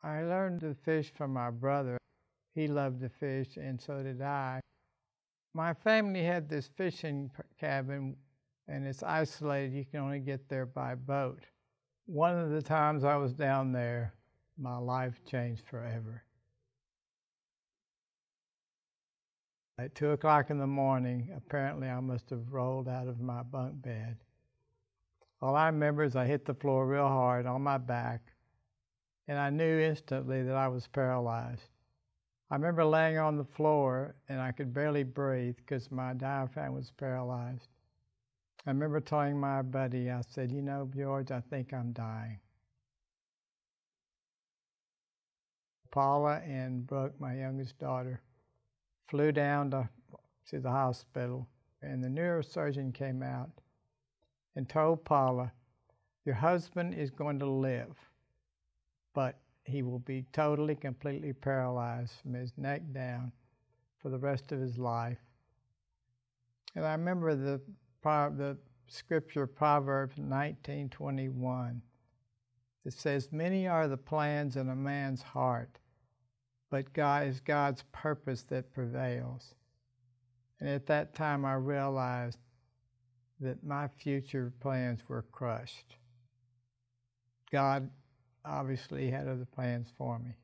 I learned to fish from my brother. He loved to fish, and so did I. My family had this fishing cabin, and it's isolated. You can only get there by boat. One of the times I was down there, my life changed forever. At 2 o'clock in the morning, apparently I must have rolled out of my bunk bed. All I remember is I hit the floor real hard on my back, and I knew instantly that I was paralyzed. I remember laying on the floor, and I could barely breathe because my diaphragm was paralyzed. I remember telling my buddy, I said, "You know, George, I think I'm dying." Paula and Brooke, my youngest daughter, flew down to the hospital, and the neurosurgeon came out and told Paula, "Your husband is going to live, but he will be totally, completely paralyzed from his neck down for the rest of his life." And I remember the scripture, Proverbs 19:21, that says, "Many are the plans in a man's heart, but God is God's purpose that prevails." And at that time I realized that my future plans were crushed. God obviously had other plans for me.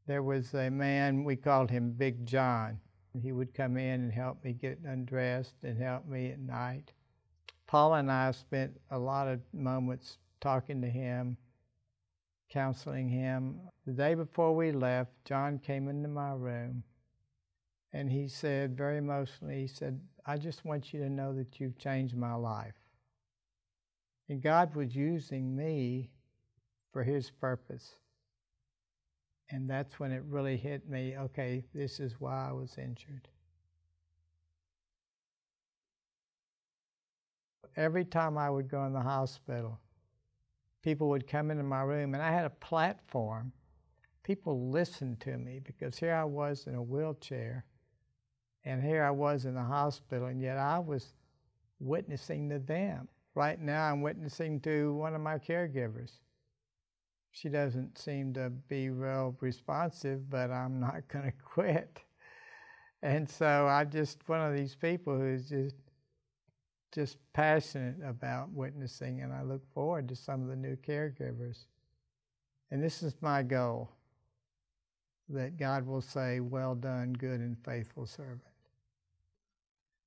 There was a man, we called him Big John. He would come in and help me get undressed and help me at night. Paula and I spent a lot of moments talking to him, counseling him. The day before we left, John came into my room and he said, very emotionally, he said, "I just want you to know that you've changed my life." And God was using me for His purpose. And that's when it really hit me, okay, this is why I was injured. Every time I would go in the hospital, people would come into my room, and I had a platform. People listened to me because here I was in a wheelchair, and here I was in the hospital, and yet I was witnessing to them. Right now I'm witnessing to one of my caregivers. She doesn't seem to be real responsive, but I'm not going to quit. And so I'm just one of these people who's just passionate about witnessing, and I look forward to some of the new caregivers. And this is my goal, that God will say, "Well done, good and faithful servant."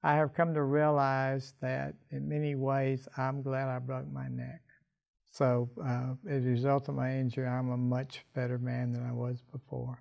I have come to realize that in many ways I'm glad I broke my neck. So as a result of my injury, I'm a much better man than I was before.